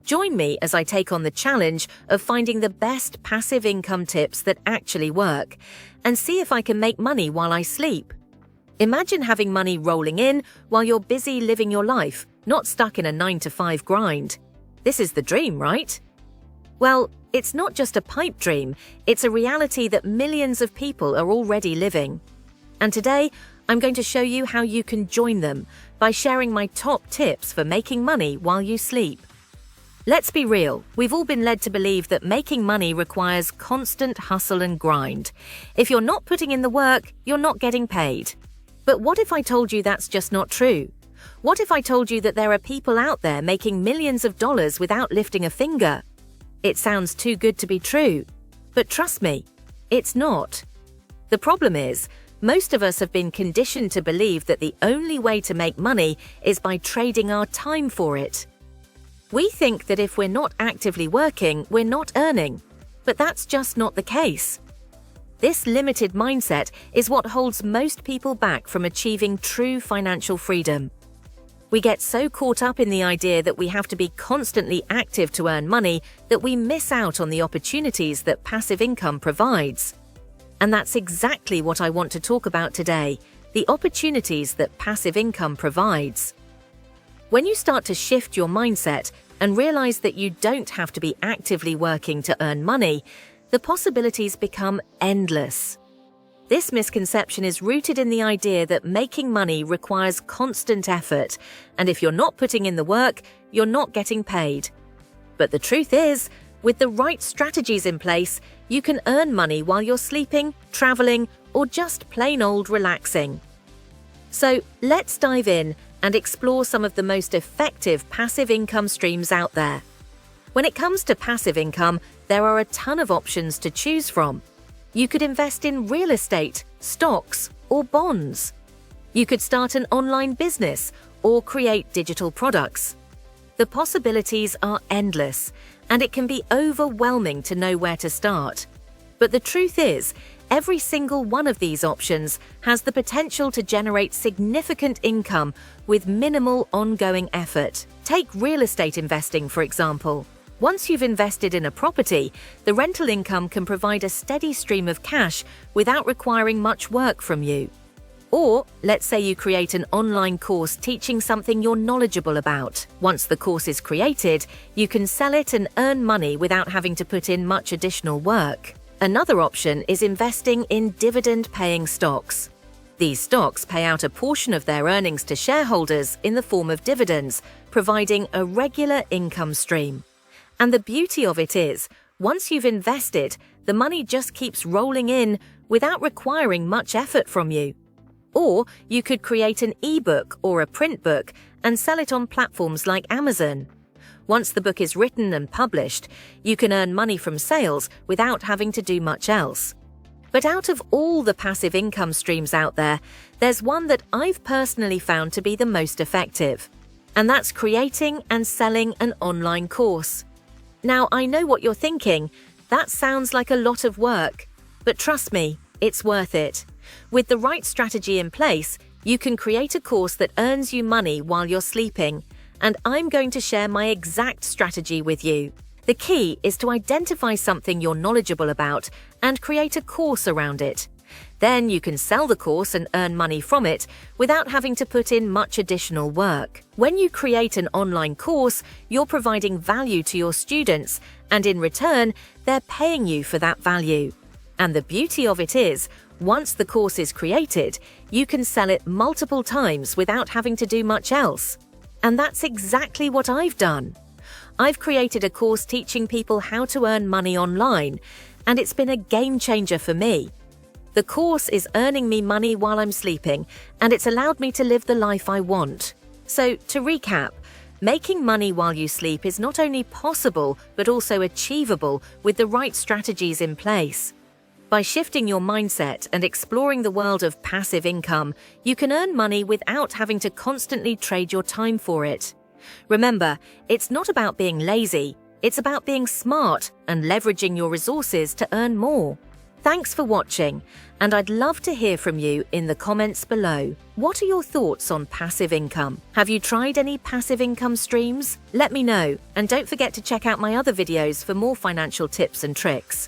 Join me as I take on the challenge of finding the best passive income tips that actually work, and see if I can make money while I sleep. Imagine having money rolling in while you're busy living your life, not stuck in a 9-to-5 grind. This is the dream, right? Well, it's not just a pipe dream, it's a reality that millions of people are already living. And today, I'm going to show you how you can join them by sharing my top tips for making money while you sleep. Let's be real, we've all been led to believe that making money requires constant hustle and grind. If you're not putting in the work, you're not getting paid. But what if I told you that's just not true? What if I told you that there are people out there making millions of dollars without lifting a finger? It sounds too good to be true. But trust me, it's not. The problem is, most of us have been conditioned to believe that the only way to make money is by trading our time for it. We think that if we're not actively working, we're not earning. But that's just not the case. This limited mindset is what holds most people back from achieving true financial freedom. We get so caught up in the idea that we have to be constantly active to earn money that we miss out on the opportunities that passive income provides. And that's exactly what I want to talk about today, the opportunities that passive income provides. When you start to shift your mindset and realize that you don't have to be actively working to earn money, the possibilities become endless. This misconception is rooted in the idea that making money requires constant effort, and if you're not putting in the work, you're not getting paid. But the truth is, with the right strategies in place, you can earn money while you're sleeping, traveling, or just plain old relaxing. So let's dive in and explore some of the most effective passive income streams out there. When it comes to passive income, there are a ton of options to choose from. You could invest in real estate, stocks, or bonds. You could start an online business or create digital products. The possibilities are endless, and it can be overwhelming to know where to start. But the truth is, every single one of these options has the potential to generate significant income with minimal ongoing effort. Take real estate investing, for example. Once you've invested in a property, the rental income can provide a steady stream of cash without requiring much work from you. Or, let's say you create an online course teaching something you're knowledgeable about. Once the course is created, you can sell it and earn money without having to put in much additional work. Another option is investing in dividend-paying stocks. These stocks pay out a portion of their earnings to shareholders in the form of dividends, providing a regular income stream. And the beauty of it is, once you've invested, the money just keeps rolling in without requiring much effort from you. Or you could create an ebook or a print book and sell it on platforms like Amazon. Once the book is written and published, you can earn money from sales without having to do much else. But out of all the passive income streams out there, there's one that I've personally found to be the most effective. And that's creating and selling an online course. Now, I know what you're thinking. That sounds like a lot of work. But trust me, it's worth it. With the right strategy in place, you can create a course that earns you money while you're sleeping. And I'm going to share my exact strategy with you. The key is to identify something you're knowledgeable about and create a course around it. Then you can sell the course and earn money from it without having to put in much additional work. When you create an online course, you're providing value to your students, and in return, they're paying you for that value. And the beauty of it is, once the course is created, you can sell it multiple times without having to do much else. And that's exactly what I've done. I've created a course teaching people how to earn money online, and it's been a game changer for me. The course is earning me money while I'm sleeping, and it's allowed me to live the life I want. So, to recap, making money while you sleep is not only possible, but also achievable with the right strategies in place. By shifting your mindset and exploring the world of passive income, you can earn money without having to constantly trade your time for it. Remember, it's not about being lazy, it's about being smart and leveraging your resources to earn more. Thanks for watching, and I'd love to hear from you in the comments below. What are your thoughts on passive income? Have you tried any passive income streams? Let me know, and don't forget to check out my other videos for more financial tips and tricks.